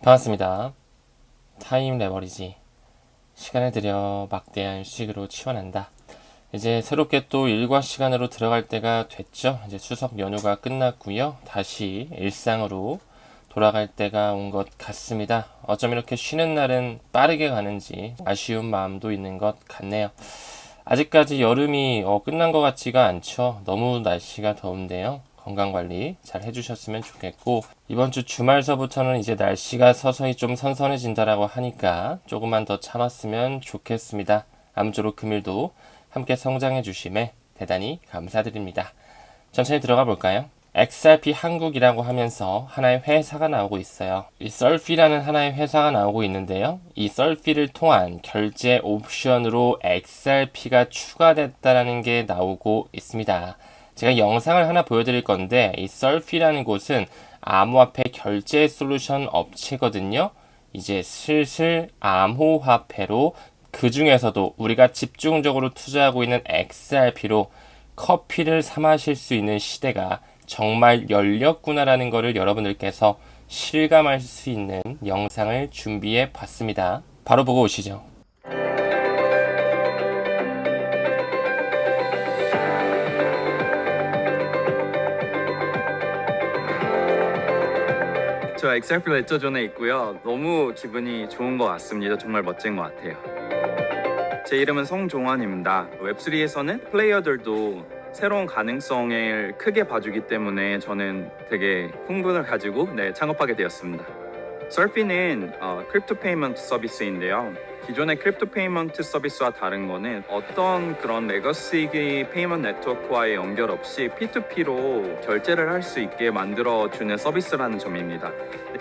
반갑습니다. 타임 레버리지. 시간을 들여 막대한 수익으로 치환한다. 이제 새롭게 또 일과 시간으로 들어갈 때가 됐죠. 이제 추석 연휴가 끝났고요. 다시 일상으로 돌아갈 때가 온 것 같습니다. 어쩜 이렇게 쉬는 날은 빠르게 가는지 아쉬운 마음도 있는 것 같네요. 아직까지 여름이 끝난 것 같지가 않죠. 너무 날씨가 더운데요. 건강관리 잘 해주셨으면 좋겠고, 이번 주 주말서부터는 이제 날씨가 서서히 좀 선선해진다라고 하니까 조금만 더 참았으면 좋겠습니다. 아무쪼록 금일도 함께 성장해 주심에 대단히 감사드립니다. 천천히 들어가 볼까요? XRP 한국이라고 하면서 하나의 회사가 나오고 있어요. 이 썰피라는 하나의 회사가 나오고 있는데요. 이 썰피를 통한 결제 옵션으로 XRP가 추가됐다라는 게 나오고 있습니다. 제가 영상을 하나 보여드릴 건데, 이 썰피라는 곳은 암호화폐 결제 솔루션 업체거든요. 이제 슬슬 암호화폐로 그 중에서도 우리가 집중적으로 투자하고 있는 XRP로 커피를 사 마실 수 있는 시대가 정말 열렸구나라는 것을 여러분들께서 실감할 수 있는 영상을 준비해 봤습니다. 바로 보고 오시죠. 저 엑셀플 레저존에 있고요. 너무 기분이 좋은 것 같습니다. 정말 멋진 것 같아요. 제 이름은 성종환입니다. 웹3에서는 플레이어들도 새로운 가능성을 크게 봐주기 때문에 저는 되게 흥분을 가지고 창업하게 되었습니다. 썰피는 크립토 페이먼트 서비스인데요. 기존의 크립토 페이먼트 서비스와 다른 거는 어떤 그런 레거시 페이먼트 네트워크와의 연결 없이 P2P로 결제를 할 수 있게 만들어주는 서비스라는 점입니다.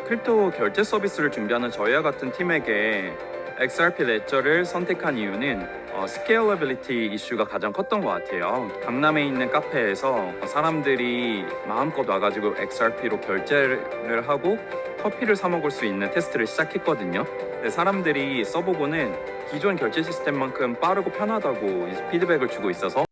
크립토 결제 서비스를 준비하는 저희와 같은 팀에게 XRP 레저를 선택한 이유는 스케일러빌리티 이슈가 가장 컸던 것 같아요. 강남에 있는 카페에서 사람들이 마음껏 와가지고 XRP로 결제를 하고 커피를 사 먹을 수 있는 테스트를 시작했거든요. 사람들이 써보고는 기존 결제 시스템만큼 빠르고 편하다고 피드백을 주고 있어서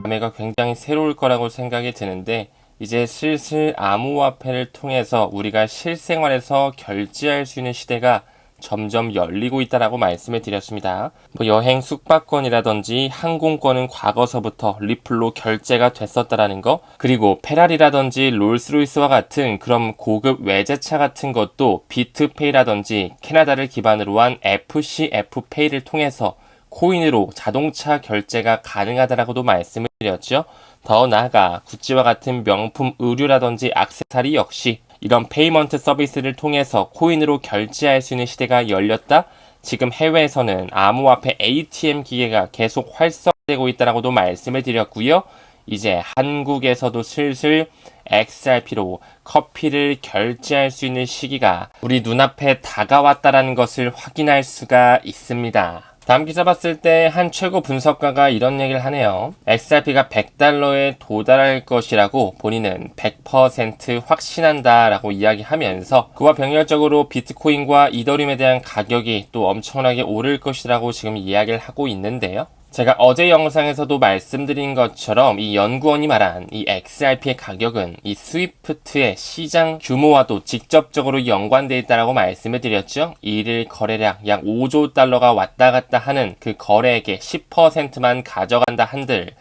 감회가 굉장히 새로울 거라고 생각이 드는데, 이제 슬슬 암호화폐를 통해서 우리가 실생활에서 결제할 수 있는 시대가 점점 열리고 있다라고 말씀을 드렸습니다. 여행 숙박권이라든지 항공권은 과거서부터 리플로 결제가 됐었다라는 거, 그리고 페라리라든지 롤스로이스와 같은 그런 고급 외제차 같은 것도 비트페이라든지 캐나다를 기반으로 한 FCF페이를 통해서 코인으로 자동차 결제가 가능하다라고도 말씀을 드렸죠. 더 나아가 구찌와 같은 명품 의류라든지 액세서리 역시 이런 페이먼트 서비스를 통해서 코인으로 결제할 수 있는 시대가 열렸다. 지금 해외에서는 암호화폐 ATM 기계가 계속 활성화되고 있다라고도 말씀을 드렸고요. 이제 한국에서도 슬슬 XRP로 커피를 결제할 수 있는 시기가 우리 눈앞에 다가왔다라는 것을 확인할 수가 있습니다. 다음 기사 봤을 때 한 최고 분석가가 이런 얘기를 하네요. XRP가 $100에 도달할 것이라고 본인은 100% 확신한다 라고 이야기하면서, 그와 병렬적으로 비트코인과 이더리움에 대한 가격이 또 엄청나게 오를 것이라고 지금 이야기를 하고 있는데요. 제가 어제 영상에서도 말씀드린 것처럼 이 연구원이 말한 이 XRP의 가격은 이 스위프트의 시장 규모와도 직접적으로 연관되어 있다고 말씀을 드렸죠. 일일 거래량 약 5조 달러가 왔다 갔다 하는 그 거래액의 10%만 가져간다 한들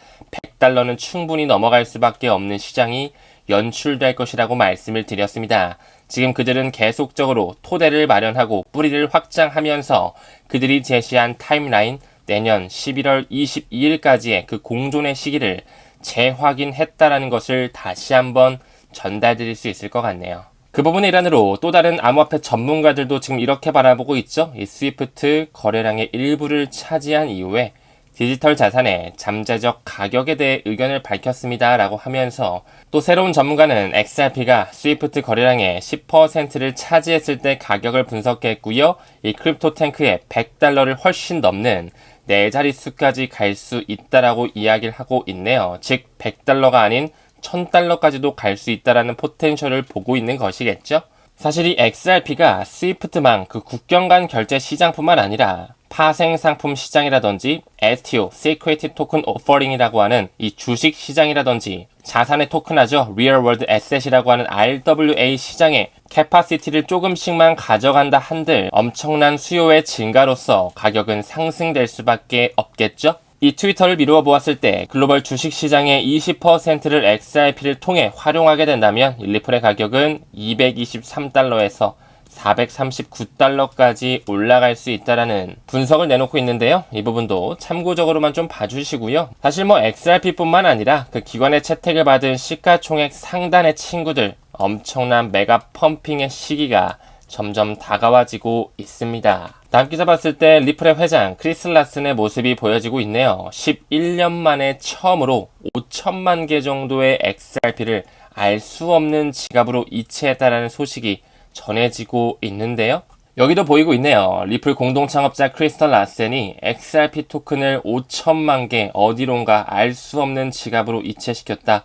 $100는 충분히 넘어갈 수밖에 없는 시장이 연출될 것이라고 말씀을 드렸습니다. 지금 그들은 계속적으로 토대를 마련하고 뿌리를 확장하면서 그들이 제시한 타임라인, 내년 11월 22일까지의 그 공존의 시기를 재확인했다라는 것을 다시 한번 전달드릴 수 있을 것 같네요. 그 부분의 일환으로 또 다른 암호화폐 전문가들도 지금 이렇게 바라보고 있죠. 이 스위프트 거래량의 일부를 차지한 이후에 디지털 자산의 잠재적 가격에 대해 의견을 밝혔습니다 라고 하면서, 또 새로운 전문가는 XRP가 스위프트 거래량의 10%를 차지했을 때 가격을 분석했고요. 이 크립토 탱크의 $100를 훨씬 넘는 네 자릿수까지 갈 수 있다라고 이야기를 하고 있네요. 즉 $100가 아닌 $1000까지도 갈 수 있다라는 포텐셜을 보고 있는 것이겠죠. 사실 이 XRP가 스위프트망 그 국경 간 결제 시장뿐만 아니라 파생 상품 시장이라든지 STO, Security Token Offering이라고 하는 이 주식 시장이라든지 자산의 토큰하죠. Real World Asset이라고 하는 RWA 시장에 캐파시티를 조금씩만 가져간다 한들 엄청난 수요의 증가로서 가격은 상승될 수밖에 없겠죠. 이 트위터를 미루어 보았을 때 글로벌 주식시장의 20%를 XRP를 통해 활용하게 된다면 리플의 가격은 223달러에서 439달러까지 올라갈 수 있다라는 분석을 내놓고 있는데요. 이 부분도 참고적으로만 좀 봐주시고요. 사실 뭐 XRP뿐만 아니라 그 기관의 채택을 받은 시가총액 상단의 친구들 엄청난 메가 펌핑의 시기가 점점 다가와지고 있습니다. 다음 기사 봤을 때 리플의 회장 크리스 라슨의 모습이 보여지고 있네요. 11년 만에 처음으로 5천만 개 정도의 XRP를 알 수 없는 지갑으로 이체했다라는 소식이 전해지고 있는데요. 여기도 보이고 있네요. 리플 공동 창업자 크리스털 라센이 XRP 토큰을 5천만 개 어디론가 알 수 없는 지갑으로 이체시켰다.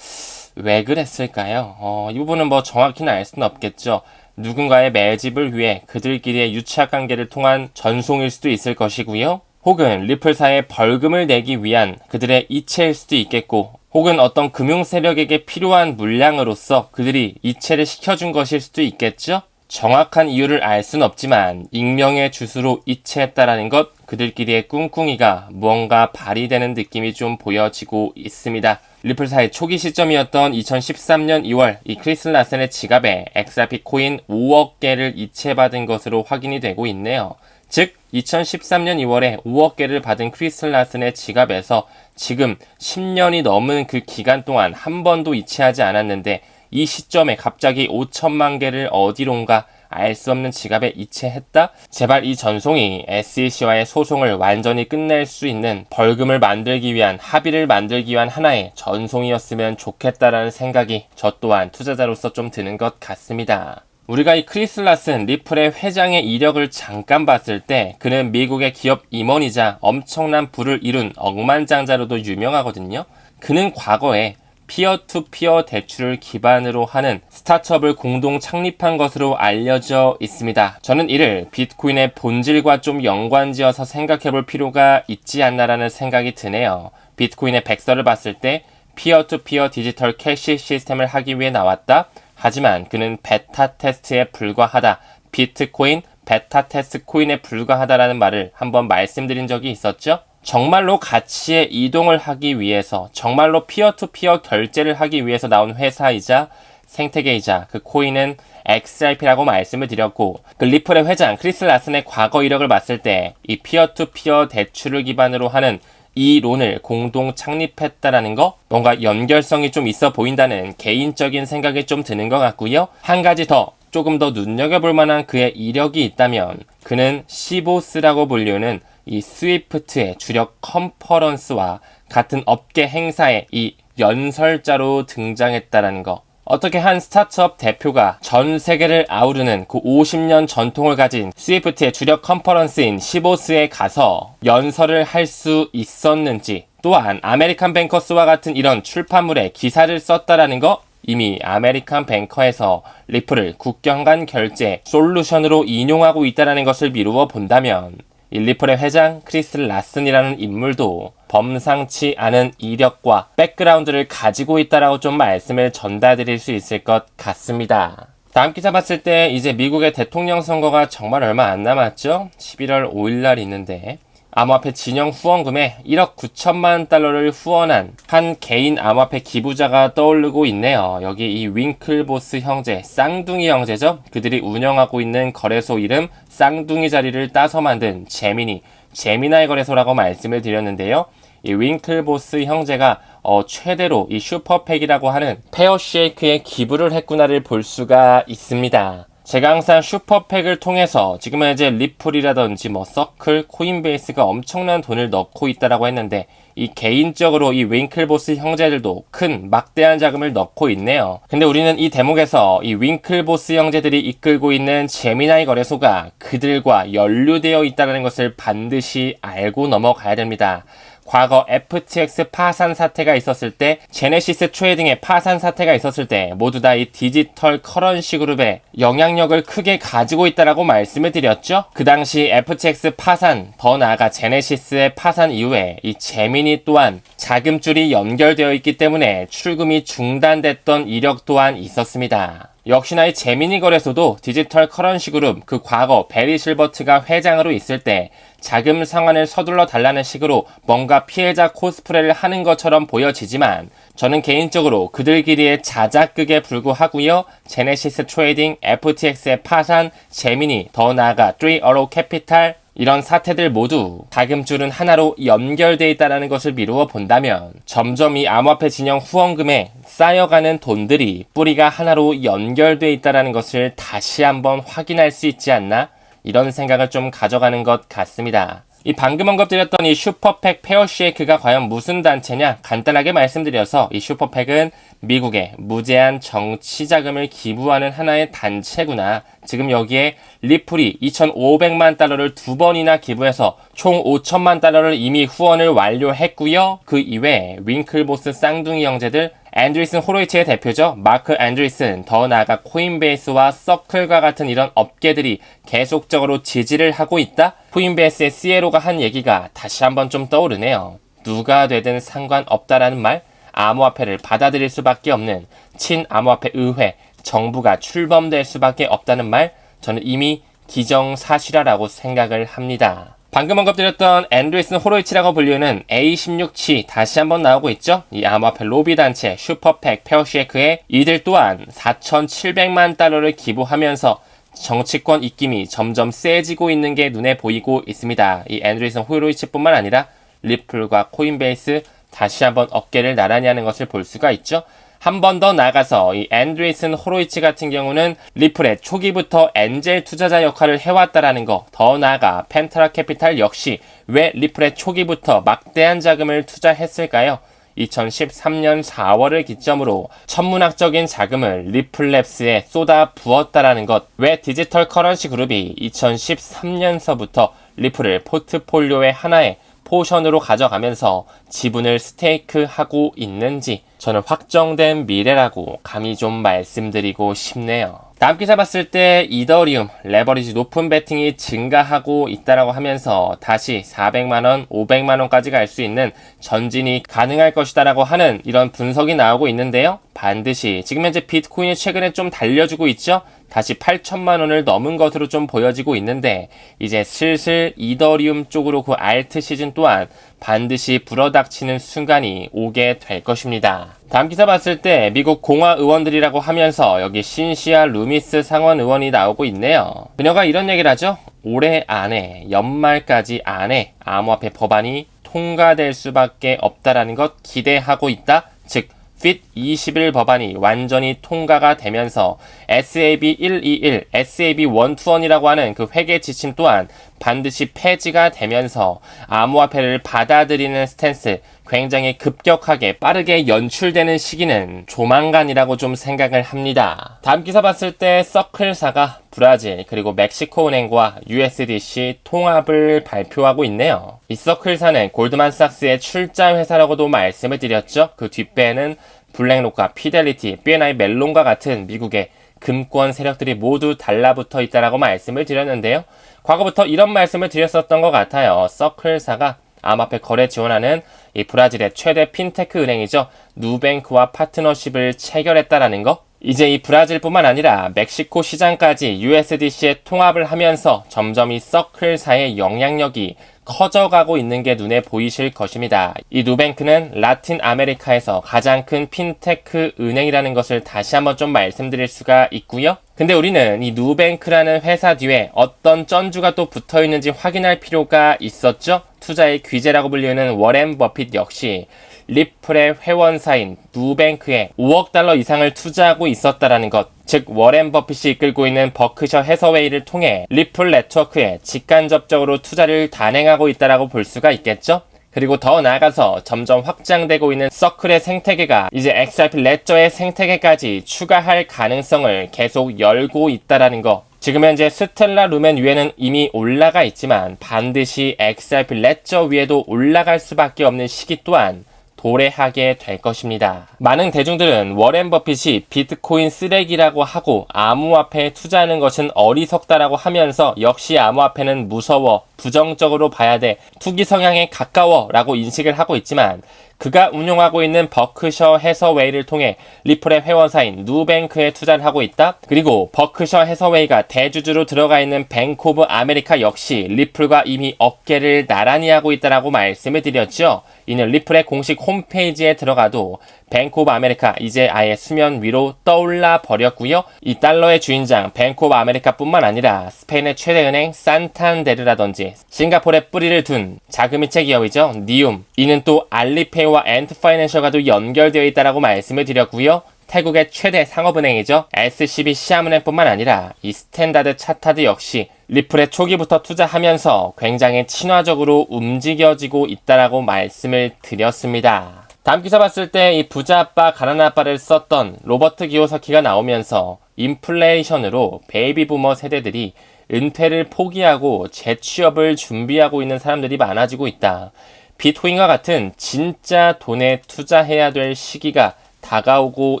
왜 그랬을까요? 이 부분은 뭐 정확히는 알 수는 없겠죠. 누군가의 매집을 위해 그들끼리의 유착 관계를 통한 전송일 수도 있을 것이고요. 혹은 리플사에 벌금을 내기 위한 그들의 이체일 수도 있겠고, 혹은 어떤 금융 세력에게 필요한 물량으로서 그들이 이체를 시켜준 것일 수도 있겠죠. 정확한 이유를 알 수는 없지만 익명의 주수로 이체했다라는 것, 그들끼리의 꿍꿍이가 무언가 발휘되는 느낌이 좀 보여지고 있습니다. 리플사의 초기 시점이었던 2013년 2월 이 크리스 라센의 지갑에 XRP 코인 5억 개를 이체받은 것으로 확인이 되고 있네요. 즉 2013년 2월에 5억 개를 받은 크리스 라센의 지갑에서 지금 10년이 넘은 그 기간 동안 한 번도 이체하지 않았는데 이 시점에 갑자기 5천만 개를 어디론가 알 수 없는 지갑에 이체했다? 제발 이 전송이 SEC와의 소송을 완전히 끝낼 수 있는 벌금을 만들기 위한 합의를 만들기 위한 하나의 전송이었으면 좋겠다라는 생각이 저 또한 투자자로서 좀 드는 것 같습니다. 우리가 이 크리스 라슨 리플의 회장의 이력을 잠깐 봤을 때 그는 미국의 기업 임원이자 엄청난 부를 이룬 억만장자로도 유명하거든요. 그는 과거에 피어투피어 대출을 기반으로 하는 스타트업을 공동 창립한 것으로 알려져 있습니다. 저는 이를 비트코인의 본질과 좀 연관지어서 생각해 볼 필요가 있지 않나라는 생각이 드네요. 비트코인의 백서를 봤을 때 피어투피어 디지털 캐시 시스템을 하기 위해 나왔다. 하지만 그는 베타 테스트에 불과하다. 비트코인 베타 테스트 코인에 불과하다라는 말을 한번 말씀드린 적이 있었죠. 정말로 가치의 이동을 하기 위해서, 정말로 피어투피어 결제를 하기 위해서 나온 회사이자 생태계이자 그 코인은 XRP라고 말씀을 드렸고, 그 리플의 회장 크리스 라슨의 과거 이력을 봤을 때 이 피어투피어 대출을 기반으로 하는 이 론을 공동 창립했다라는 거, 뭔가 연결성이 좀 있어 보인다는 개인적인 생각이 좀 드는 것 같고요. 한 가지 더 조금 더 눈여겨볼 만한 그의 이력이 있다면 그는 시보스라고 불리는 이 스위프트의 주력 컨퍼런스와 같은 업계 행사에 이 연설자로 등장했다라는 거. 어떻게 한 스타트업 대표가 전 세계를 아우르는 그 50년 전통을 가진 스위프트의 주력 컨퍼런스인 시보스에 가서 연설을 할 수 있었는지, 또한 아메리칸 뱅커스와 같은 이런 출판물에 기사를 썼다라는 거, 이미 아메리칸 뱅커에서 리플을 국경 간 결제 솔루션으로 인용하고 있다는 것을 미루어 본다면 이 리플의 회장 크리스 라슨이라는 인물도 범상치 않은 이력과 백그라운드를 가지고 있다라고 좀 말씀을 전달드릴 수 있을 것 같습니다. 다음 기사 봤을 때 이제 미국의 대통령 선거가 정말 얼마 안 남았죠? 11월 5일날 있는데 암호화폐 진영 후원금에 1억 9천만 달러를 후원한 한 개인 암호화폐 기부자가 떠오르고 있네요. 여기 이 윙클보스 형제, 쌍둥이 형제죠. 그들이 운영하고 있는 거래소 이름 쌍둥이 자리를 따서 만든 제미나이 거래소라고 말씀을 드렸는데요. 이 윙클보스 형제가 최대로 이 슈퍼팩이라고 하는 페어쉐이크에 기부를 했구나를 볼 수가 있습니다. 제가 항상 슈퍼팩을 통해서 지금은 이제 리플이라든지 뭐 서클, 코인베이스가 엄청난 돈을 넣고 있다라고 했는데 이 개인적으로 이 윙클보스 형제들도 큰 막대한 자금을 넣고 있네요. 근데 우리는 이 대목에서 이 윙클보스 형제들이 이끌고 있는 제미나이 거래소가 그들과 연루되어 있다는 것을 반드시 알고 넘어가야 됩니다. 과거 FTX 파산 사태가 있었을 때, 제네시스 트레이딩의 파산 사태가 있었을 때 모두 다 이 디지털 커런시 그룹의 영향력을 크게 가지고 있다라고 말씀을 드렸죠. 그 당시 FTX 파산, 더 나아가 제네시스의 파산 이후에 이 제미니 또한 자금줄이 연결되어 있기 때문에 출금이 중단됐던 이력 또한 있었습니다. 역시나 이 제미니 거래소도 디지털 커런시 그룹 그 과거 베리 실버트가 회장으로 있을 때 자금 상환을 서둘러 달라는 식으로 뭔가 피해자 코스프레를 하는 것처럼 보여지지만 저는 개인적으로 그들끼리의 자작극에 불구하고요. 제네시스 트레이딩, FTX의 파산, 제미니, 더 나아가 3어로 캐피탈 이런 사태들 모두 자금줄은 하나로 연결되어 있다는 것을 미루어 본다면 점점 이 암호화폐 진영 후원금에 쌓여가는 돈들이 뿌리가 하나로 연결되어 있다는 것을 다시 한번 확인할 수 있지 않나? 이런 생각을 좀 가져가는 것 같습니다. 이 방금 언급드렸던 이 슈퍼팩 페어쉐이크가 과연 무슨 단체냐? 간단하게 말씀드려서 이 슈퍼팩은 미국에 무제한 정치 자금을 기부하는 하나의 단체구나. 지금 여기에 리플이 2,500만 달러를 2번이나 기부해서 총 5천만 달러를 이미 후원을 완료했고요. 그 이외에 윙클보스 쌍둥이 형제들 앤드리슨 호로이치의 대표죠. 마크 앤드리슨, 더 나아가 코인베이스와 서클과 같은 이런 업계들이 계속적으로 지지를 하고 있다? 코인베이스의 CEO가 한 얘기가 다시 한번 좀 떠오르네요. 누가 되든 상관없다라는 말, 암호화폐를 받아들일 수밖에 없는 친암호화폐 의회, 정부가 출범될 수밖에 없다는 말, 저는 이미 기정사실화라고 생각을 합니다. 방금 언급드렸던 앤드리슨 호로이치라고 불리는 A16치 다시 한번 나오고 있죠. 이 암호화폐 로비 단체 슈퍼팩 페어쉐이크에 이들 또한 4,700만 달러를 기부하면서 정치권 입김이 점점 세지고 있는 게 눈에 보이고 있습니다. 이 앤드리슨 호로이치뿐만 아니라 리플과 코인베이스 다시 한번 어깨를 나란히 하는 것을 볼 수가 있죠. 한 번 더 나가서 이 앤드리슨 호로이치 같은 경우는 리플의 초기부터 엔젤 투자자 역할을 해왔다라는 거, 더 나아가 펜타라 캐피탈 역시 왜 리플의 초기부터 막대한 자금을 투자했을까요? 2013년 4월을 기점으로 천문학적인 자금을 리플랩스에 쏟아 부었다라는 것, 왜 디지털 커런시 그룹이 2013년서부터 리플을 포트폴리오의 하나의 포션으로 가져가면서 지분을 스테이크하고 있는지 저는 확정된 미래라고 감히 좀 말씀드리고 싶네요. 다음 기사 봤을 때 이더리움 레버리지 높은 베팅이 증가하고 있다라고 하면서 다시 400만원, 500만원까지 갈 수 있는 전진이 가능할 것이다라고 하는 이런 분석이 나오고 있는데요. 반드시 지금 현재 비트코인이 최근에 좀 달려주고 있죠. 다시 8천만원을 넘은 것으로 좀 보여지고 있는데 이제 슬슬 이더리움 쪽으로 그 알트 시즌 또한 반드시 불어닥치는 순간이 오게 될 것입니다. 다음 기사 봤을 때 미국 공화 의원들이라고 하면서 여기 신시아 루미스 상원 의원이 나오고 있네요. 그녀가 이런 얘기를 하죠. 올해 안에 연말까지 안에 암호화폐 법안이 통과될 수밖에 없다라는 것 기대하고 있다. 즉 FIT 21 법안이 완전히 통과가 되면서 SAB 121, SAB 121이라고 하는 그 회계 지침 또한 반드시 폐지가 되면서 암호화폐를 받아들이는 스탠스 굉장히 급격하게 빠르게 연출되는 시기는 조만간이라고 좀 생각을 합니다. 다음 기사 봤을 때 서클사가 브라질 그리고 멕시코 은행과 USDC 통합을 발표하고 있네요. 이 서클사는 골드만삭스의 출자 회사라고도 말씀을 드렸죠. 그 뒷배에는 블랙록과 피델리티, BNI 멜론과 같은 미국의 금권 세력들이 모두 달라붙어 있다라고 말씀을 드렸는데요. 과거부터 이런 말씀을 드렸었던 것 같아요. 서클사가 암호화폐 거래 지원하는 이 브라질의 최대 핀테크 은행이죠. 누뱅크와 파트너십을 체결했다라는 거. 이제 이 브라질뿐만 아니라 멕시코 시장까지 USDC에 통합을 하면서 점점 이 서클사의 영향력이 커져가고 있는 게 눈에 보이실 것입니다. 이 누뱅크는 라틴 아메리카에서 가장 큰 핀테크 은행이라는 것을 다시 한번 좀 말씀드릴 수가 있고요. 근데 우리는 이 누뱅크라는 회사 뒤에 어떤 쩐주가 또 붙어 있는지 확인할 필요가 있었죠. 투자의 귀재라고 불리는 워렌 버핏 역시 리플의 회원사인 누뱅크에 5억 달러 이상을 투자하고 있었다라는 것, 즉 워렌 버핏이 이끌고 있는 버크셔 해서웨이를 통해 리플 네트워크에 직간접적으로 투자를 단행하고 있다라고 볼 수가 있겠죠. 그리고 더 나아가서 점점 확장되고 있는 서클의 생태계가 이제 XRP 레저의 생태계까지 추가할 가능성을 계속 열고 있다라는 거. 지금 현재 스텔라 루멘 위에는 이미 올라가 있지만 반드시 XRP 레저 위에도 올라갈 수밖에 없는 시기 또한 도래하게 될 것입니다. 많은 대중들은 워렌 버핏이 비트코인 쓰레기라고 하고 암호화폐에 투자하는 것은 어리석다라고 하면서 역시 암호화폐는 무서워, 부정적으로 봐야 돼, 투기 성향에 가까워 라고 인식을 하고 있지만 그가 운용하고 있는 버크셔 해서웨이를 통해 리플의 회원사인 누뱅크에 투자를 하고 있다. 그리고 버크셔 해서웨이가 대주주로 들어가 있는 뱅크 오브 아메리카 역시 리플과 이미 어깨를 나란히 하고 있다라고 말씀을 드렸죠. 이는 리플의 공식 홈페이지에 들어가도 뱅크 오브 아메리카 이제 아예 수면 위로 떠올라 버렸고요. 이 달러의 주인장 뱅크 오브 아메리카뿐만 아니라 스페인의 최대 은행 산탄데르라든지 싱가포르에 뿌리를 둔 자금이체 기업이죠. 니움, 이는 또 알리페이와 엔트파이낸셜과도 연결되어 있다라고 말씀을 드렸고요. 태국의 최대 상업은행이죠. SCB 시아문행뿐만 아니라 이 스탠다드 차타드 역시 리플의 초기부터 투자하면서 굉장히 친화적으로 움직여지고 있다라고 말씀을 드렸습니다. 다음 기사 봤을 때 이 부자 아빠 가난한 아빠를 썼던 로버트 기요사키가 나오면서 인플레이션으로 베이비 부머 세대들이 은퇴를 포기하고 재취업을 준비하고 있는 사람들이 많아지고 있다. 비트코인과 같은 진짜 돈에 투자해야 될 시기가 다가오고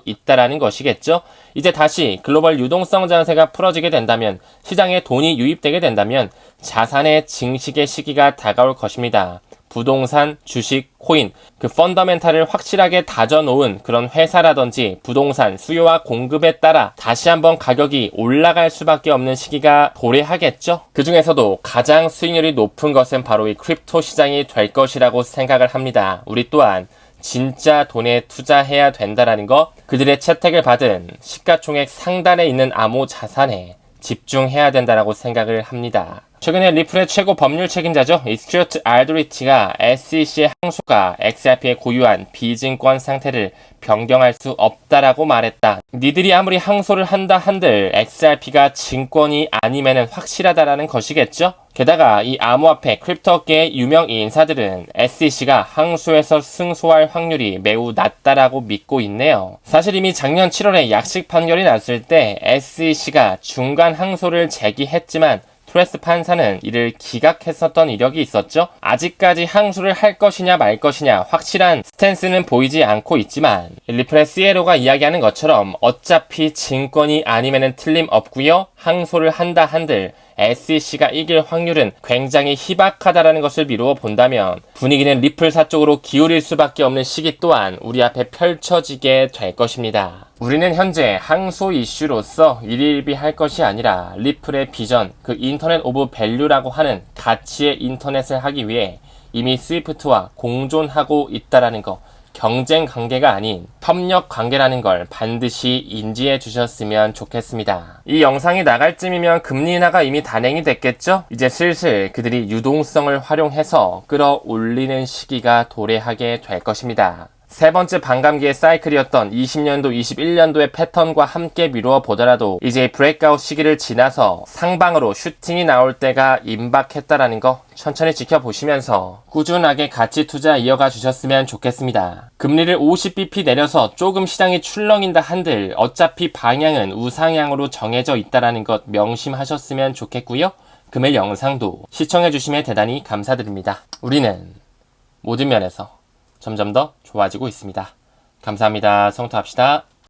있다라는 것이겠죠. 이제 다시 글로벌 유동성 장세가 풀어지게 된다면, 시장에 돈이 유입되게 된다면 자산의 증식의 시기가 다가올 것입니다. 부동산, 주식, 코인, 그 펀더멘탈을 확실하게 다져놓은 그런 회사라든지 부동산 수요와 공급에 따라 다시 한번 가격이 올라갈 수밖에 없는 시기가 도래하겠죠. 그 중에서도 가장 수익률이 높은 것은 바로 이 크립토 시장이 될 것이라고 생각을 합니다. 우리 또한 진짜 돈에 투자해야 된다라는 것, 그들의 채택을 받은 시가총액 상단에 있는 암호 자산에 집중해야 된다라고 생각을 합니다. 최근에 리플의 최고 법률 책임자죠. 이 스튜어트 알도리티가 SEC의 항소가 XRP에 고유한 비증권 상태를 변경할 수 없다라고 말했다. 니들이 아무리 항소를 한다 한들 XRP가 증권이 아니면은 확실하다라는 것이겠죠. 게다가 이 암호화폐 크립토계의 유명 인사들은 SEC가 항소에서 승소할 확률이 매우 낮다라고 믿고 있네요. 사실 이미 작년 7월에 약식 판결이 났을 때 SEC가 중간 항소를 제기했지만 토레스 판사는 이를 기각했었던 이력이 있었죠. 아직까지 항소를 할 것이냐 말 것이냐 확실한 스탠스는 보이지 않고 있지만 리플의 시에로가 이야기하는 것처럼 어차피 증권이 아니면은 틀림없고요. 항소를 한다 한들 SEC가 이길 확률은 굉장히 희박하다라는 것을 미루어 본다면 분위기는 리플사 쪽으로 기울일 수밖에 없는 시기 또한 우리 앞에 펼쳐지게 될 것입니다. 우리는 현재 항소 이슈로서 일일비할 것이 아니라 리플의 비전, 그 인터넷 오브 밸류라고 하는 가치의 인터넷을 하기 위해 이미 스위프트와 공존하고 있다라는 거, 경쟁 관계가 아닌 협력 관계라는 걸 반드시 인지해 주셨으면 좋겠습니다. 이 영상이 나갈 쯤이면 금리 인하가 이미 단행이 됐겠죠? 이제 슬슬 그들이 유동성을 활용해서 끌어올리는 시기가 도래하게 될 것입니다. 세 번째 반감기의 사이클이었던 20년도, 21년도의 패턴과 함께 미루어 보더라도 이제 브레이크아웃 시기를 지나서 상방으로 슈팅이 나올 때가 임박했다라는 거 천천히 지켜보시면서 꾸준하게 가치 투자 이어가 주셨으면 좋겠습니다. 금리를 50bp 내려서 조금 시장이 출렁인다 한들 어차피 방향은 우상향으로 정해져 있다라는 것 명심하셨으면 좋겠고요. 금일 영상도 시청해주시면 대단히 감사드립니다. 우리는 모든 면에서 점점 더 좋아지고 있습니다. 감사합니다. 성투합시다.